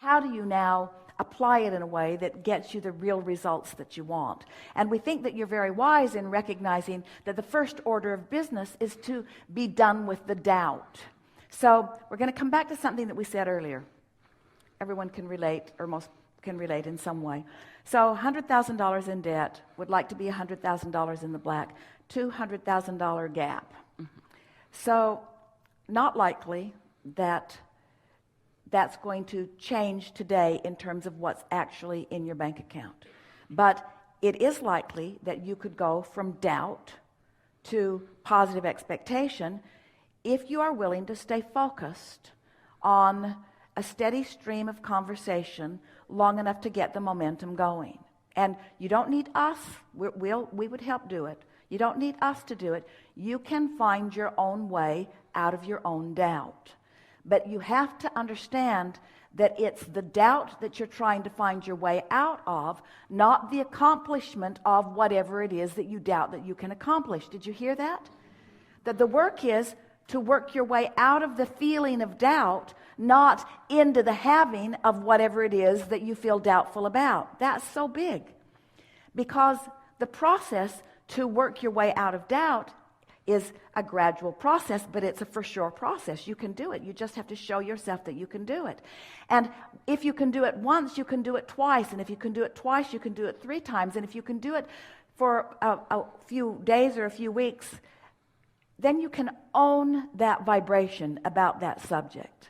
how do you now apply it in a way that gets you the real results that you want? And we think that you're very wise in recognizing that the first order of business is to be done with the doubt. So we're going to come back to something that we said earlier. Everyone can relate, or most can relate in some way. So $100,000 in debt, would like to be $100,000 in the black, $200,000 gap. So not likely that that's going to change today in terms of what's actually in your bank account. But it is likely that you could go from doubt to positive expectation if you are willing to stay focused on a steady stream of conversation long enough to get the momentum going. And you don't need us. We would help do it. You don't need us to do it. You can find your own way out of your own doubt. But you have to understand that it's the doubt that you're trying to find your way out of, not the accomplishment of whatever it is that you doubt that you can accomplish. Did you hear that? That the work is to work your way out of the feeling of doubt, not into the having of whatever it is that you feel doubtful about. That's so big. Because the process to work your way out of doubt is a gradual process, but it's a for sure process. You can do it. You just have to show yourself that you can do it. And if you can do it once, you can do it twice. And if you can do it twice, you can do it 3 times. And if you can do it for a few days or a few weeks, then you can own that vibration about that subject.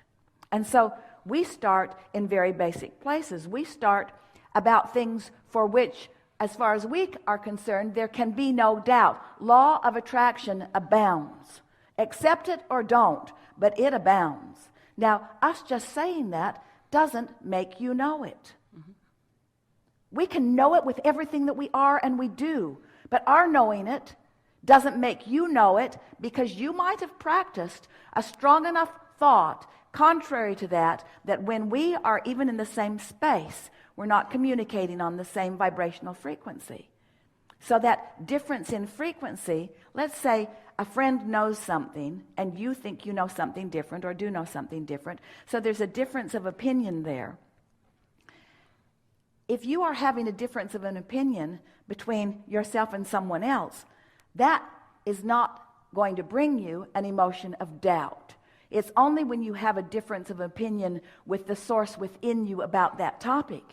And so we start in very basic places. We start about things for which, as far as we are concerned, there can be no doubt. Law of attraction abounds. Accept it or don't, but it abounds. Now, us just saying that doesn't make you know it. Mm-hmm. We can know it with everything that we are and we do, but our knowing it doesn't make you know it, because you might have practiced a strong enough thought contrary to that, that when we are even in the same space, we're not communicating on the same vibrational frequency. So that difference in frequency, let's say a friend knows something and you think you know something different or do know something different. So there's a difference of opinion there. If you are having a difference of an opinion between yourself and someone else, that is not going to bring you an emotion of doubt. It's only when you have a difference of opinion with the source within you about that topic.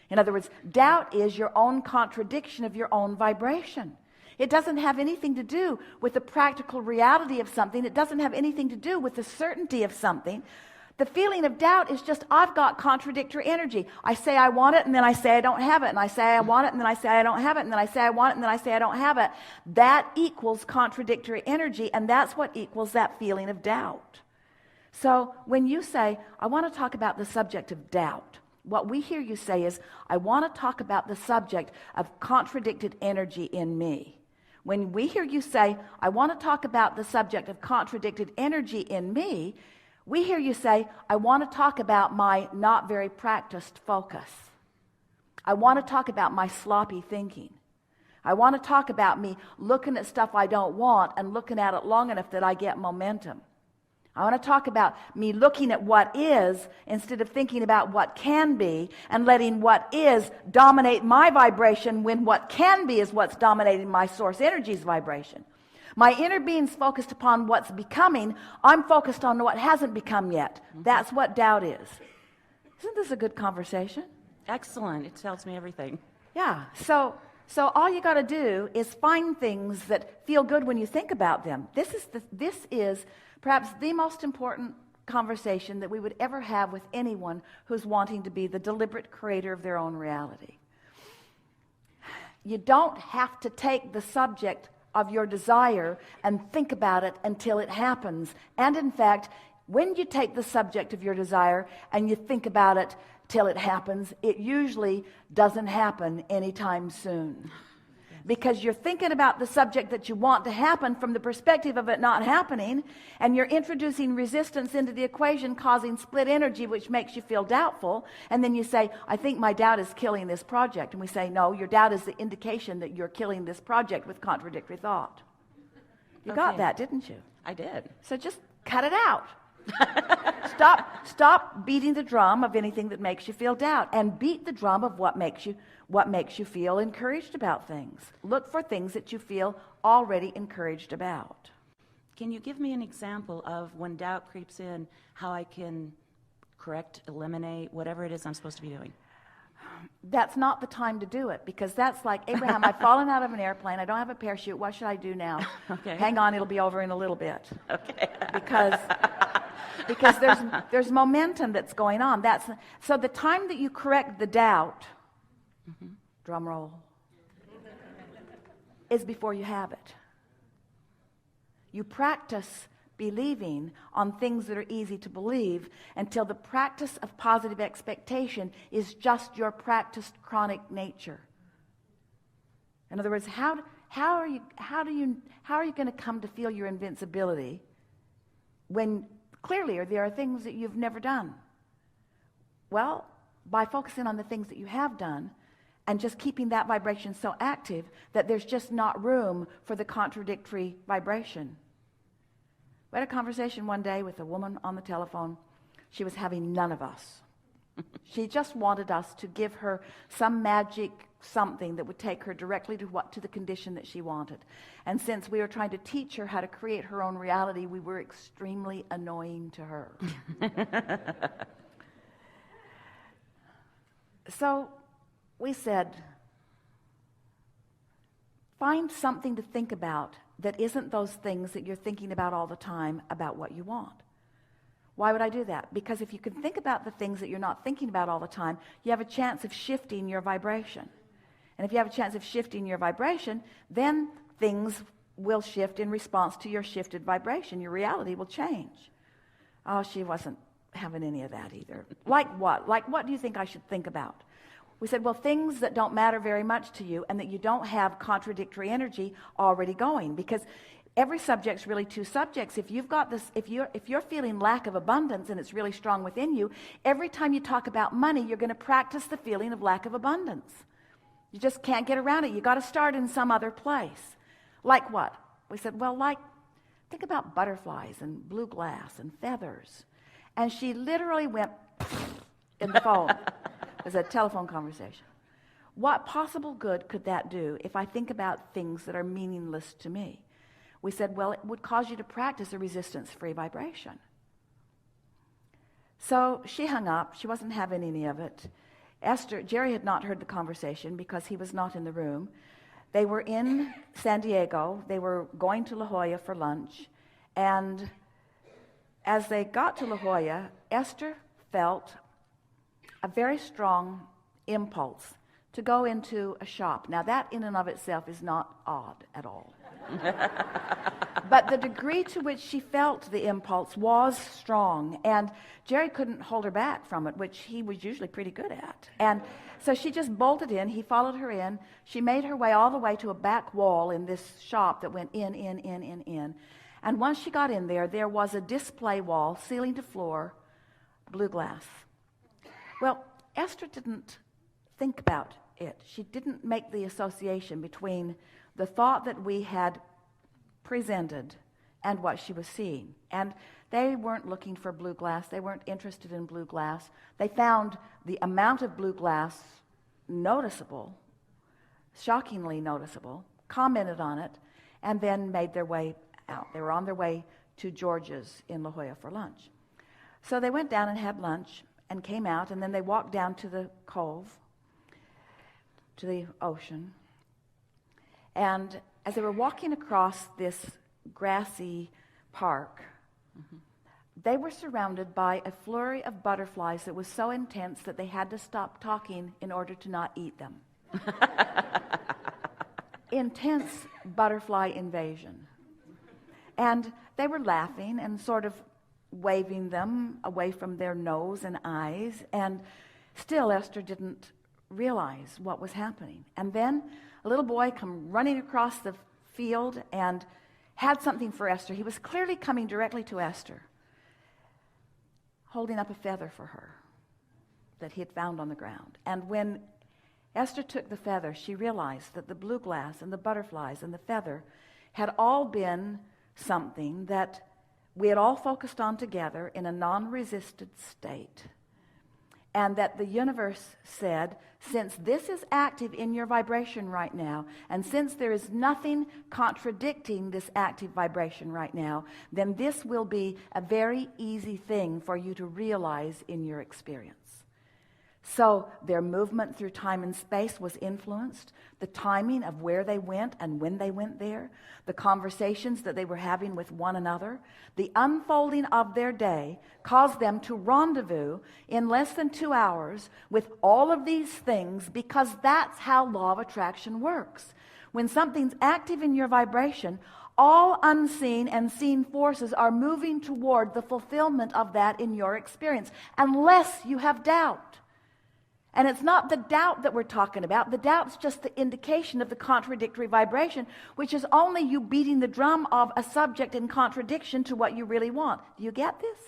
In other words, doubt is your own contradiction of your own vibration. It doesn't have anything to do with the practical reality of something. It doesn't have anything to do with the certainty of something. The feeling of doubt is just, I've got contradictory energy. I say I want it, and then I say I don't have it, and I say I want it, and then I say I don't have it, and then I say I want it, and then I say I don't have it. That equals contradictory energy, and that's what equals that feeling of doubt. So when you say, I want to talk about the subject of doubt, what we hear you say is, I want to talk about the subject of contradicted energy in me. When we hear you say, I want to talk about the subject of contradicted energy in me, we hear you say, I want to talk about my not very practiced focus. I want to talk about my sloppy thinking. I want to talk about me looking at stuff I don't want and looking at it long enough that I get momentum. I want to talk about me looking at what is instead of thinking about what can be, and letting what is dominate my vibration when what can be is what's dominating my source energy's vibration. My inner being's focused upon what's becoming. I'm focused on what hasn't become yet. That's what doubt is. Isn't this a good conversation? Excellent. It tells me everything. Yeah. So all you got to do is find things that feel good when you think about them. This is perhaps the most important conversation that we would ever have with anyone who's wanting to be the deliberate creator of their own reality. You don't have to take the subject of your desire and think about it until it happens. And in fact, when you take the subject of your desire and you think about it till it happens, it usually doesn't happen anytime soon. Because you're thinking about the subject that you want to happen from the perspective of it not happening, and you're introducing resistance into the equation, causing split energy, which makes you feel doubtful. And then you say, I think my doubt is killing this project. And we say, no, your doubt is the indication that you're killing this project with contradictory thought. You got that, didn't you? I did. So just cut it out. Stop beating the drum of anything that makes you feel doubt, and beat the drum of what makes you feel encouraged about things. Look for things that you feel already encouraged about. Can you give me an example of when doubt creeps in, how I can correct, eliminate, whatever it is I'm supposed to be doing? That's not the time to do it, because that's like, Abraham, I've fallen out of an airplane. I don't have a parachute. What should I do now? Okay. Hang on, it'll be over in a little bit. Okay. Because there's momentum that's going on. So the time that you correct the doubt, drum roll, is before you have it. You practice believing on things that are easy to believe until the practice of positive expectation is just your practiced chronic nature. In other words, how are you going to come to feel your invincibility when clearly there are things that you've never done? Well, by focusing on the things that you have done and just keeping that vibration so active that there's just not room for the contradictory vibration. We had a conversation one day with a woman on the telephone. She was having none of us. She just wanted us to give her some magic something that would take her directly to the condition that she wanted. And since we were trying to teach her how to create her own reality, we were extremely annoying to her. So we said, find something to think about that isn't those things that you're thinking about all the time about what you want. Why would I do that? Because if you can think about the things that you're not thinking about all the time, you have a chance of shifting your vibration. And if you have a chance of shifting your vibration, then things will shift in response to your shifted vibration. Your reality will change. Oh, she wasn't having any of that either. Like what? Like what do you think I should think about? We said, well, things that don't matter very much to you and that you don't have contradictory energy already going, because every subject's really two subjects. If you've got this, if you're feeling lack of abundance and it's really strong within you, every time you talk about money, you're going to practice the feeling of lack of abundance. You just can't get around it. You got to start in some other place. Like what? We said, well, like, think about butterflies and blue glass and feathers. And she literally went in the phone. It was a telephone conversation. What possible good could that do if I think about things that are meaningless to me? We said, well, it would cause you to practice a resistance-free vibration. So she hung up. She wasn't having any of it. Jerry had not heard the conversation because he was not in the room. They were in San Diego. They were going to La Jolla for lunch. And as they got to La Jolla, Esther felt a very strong impulse to go into a shop. Now, that in and of itself is not odd at all. But the degree to which she felt the impulse was strong, and Jerry couldn't hold her back from it, which he was usually pretty good at. And so she just bolted in. He followed her in. She made her way all the way to a back wall in this shop that went in. And once she got in there, there was a display wall, ceiling to floor, blue glass. Well, Esther didn't think about it. She didn't make the association between the thought that we had presented and what she was seeing. And they weren't looking for blue glass. They weren't interested in blue glass. They found the amount of blue glass noticeable, shockingly noticeable, commented on it, and then made their way out. They were on their way to George's in La Jolla for lunch. So they went down and had lunch and came out, and then they walked down to the cove, to the ocean. And as they were walking across this grassy park, they were surrounded by a flurry of butterflies that was so intense that they had to stop talking in order to not eat them. Intense butterfly invasion. And they were laughing and sort of waving them away from their nose and eyes, and still Esther didn't realize what was happening. And then a little boy come running across the field and had something for Esther. He was clearly coming directly to Esther, holding up a feather for her that he had found on the ground. And when Esther took the feather, she realized that the blue glass and the butterflies and the feather had all been something that we had all focused on together in a non-resisted state. And that the universe said, since this is active in your vibration right now, and since there is nothing contradicting this active vibration right now, then this will be a very easy thing for you to realize in your experience. So their movement through time and space was influenced, the timing of where they went and when they went there, the conversations that they were having with one another, the unfolding of their day caused them to rendezvous in less than 2 hours with all of these things, because that's how law of attraction works. When something's active in your vibration, all unseen and seen forces are moving toward the fulfillment of that in your experience, unless you have doubt. And it's not the doubt that we're talking about. The doubt's just the indication of the contradictory vibration, which is only you beating the drum of a subject in contradiction to what you really want. Do you get this?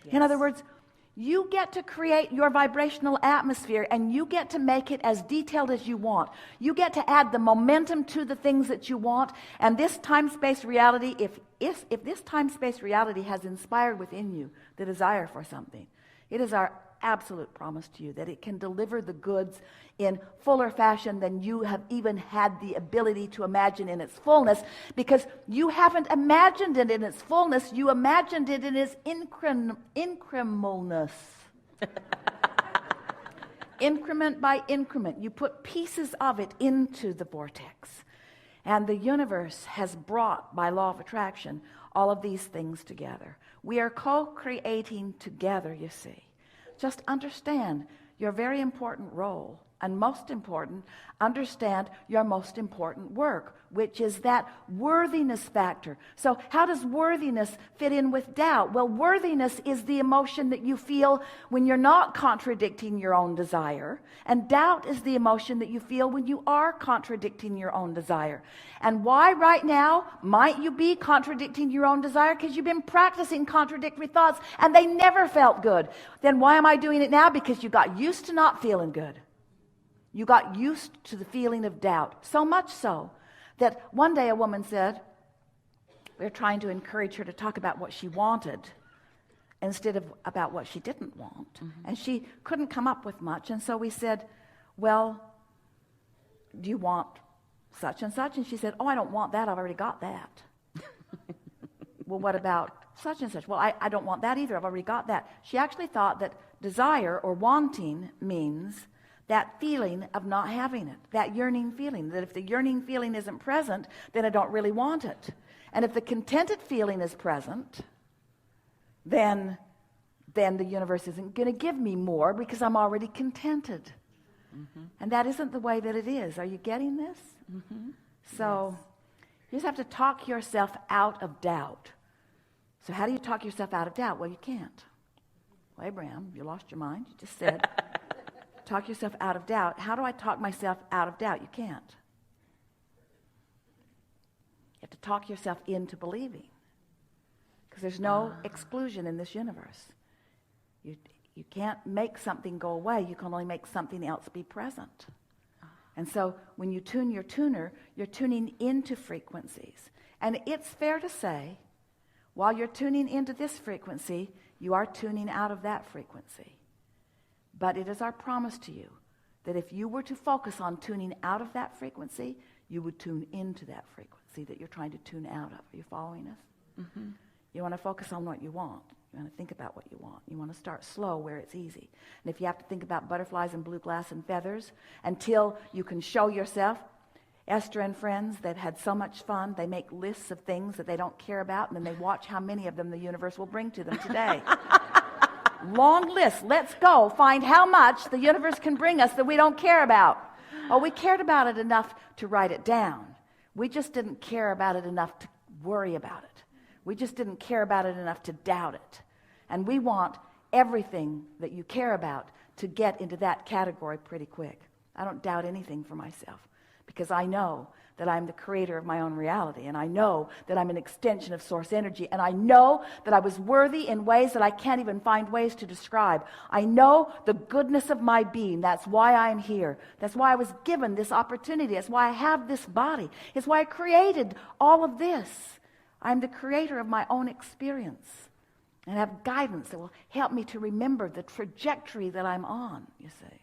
Yes. In other words, you get to create your vibrational atmosphere, and you get to make it as detailed as you want. You get to add the momentum to the things that you want. And this time-space reality, if this time-space reality has inspired within you the desire for something, it is our absolute promise to you that it can deliver the goods in fuller fashion than you have even had the ability to imagine in its fullness, because you haven't imagined it in its fullness, you imagined it in its incrementalness. Increment by increment, you put pieces of it into the vortex. And the universe has brought, by law of attraction, all of these things together. We are co-creating together, you see. Just understand your very important role, and most important, understand your most important work, which is that worthiness factor. So how does worthiness fit in with doubt? Well, worthiness is the emotion that you feel when you're not contradicting your own desire, and doubt is the emotion that you feel when you are contradicting your own desire. And why right now might you be contradicting your own desire? Because you've been practicing contradictory thoughts and they never felt good. Then why am I doing it now? Because you got used to not feeling good. You got used to the feeling of doubt, so much so that one day a woman said, we were trying to encourage her to talk about what she wanted instead of about what she didn't want. Mm-hmm. And she couldn't come up with much. And so we said, well, do you want such and such? And she said, oh, I don't want that. I've already got that. Well, what about such and such? Well, I don't want that either. I've already got that. She actually thought that desire or wanting means that feeling of not having it, that yearning feeling, that if the yearning feeling isn't present, then I don't really want it. And if the contented feeling is present, then the universe isn't going to give me more because I'm already contented. Mm-hmm. And that isn't the way that it is. Are you getting this? Mm-hmm. So you just have to talk yourself out of doubt. So how do you talk yourself out of doubt? Well, you can't. Well, Abraham, you lost your mind. You just said... Talk yourself out of doubt. How do I talk myself out of doubt? You can't. You have to talk yourself into believing, because there's no exclusion in this universe. You can't make something go away. You can only make something else be present. And so when you tune your tuner, you're tuning into frequencies. And it's fair to say, while you're tuning into this frequency, you are tuning out of that frequency. But it is our promise to you that if you were to focus on tuning out of that frequency, you would tune into that frequency that you're trying to tune out of. Are you following us? Mm-hmm. You want to focus on what you want. You want to think about what you want. You want to start slow where it's easy. And if you have to think about butterflies and blue glass and feathers until you can show yourself, Esther and friends, they've had so much fun. They make lists of things that they don't care about, and then they watch how many of them the universe will bring to them today. Long list. Let's go find how much the universe can bring us that we don't care about. Oh, we cared about it enough to write it down. We just didn't care about it enough to worry about it. We just didn't care about it enough to doubt it. And we want everything that you care about to get into that category pretty quick. I don't doubt anything for myself, because I know that I'm the creator of my own reality, and I know that I'm an extension of source energy, and I know that I was worthy in ways that I can't even find ways to describe. I know the goodness of my being. That's why I'm here. That's why I was given this opportunity. That's why I have this body. It's why I created all of this. I'm the creator of my own experience and have guidance that will help me to remember the trajectory that I'm on, you see.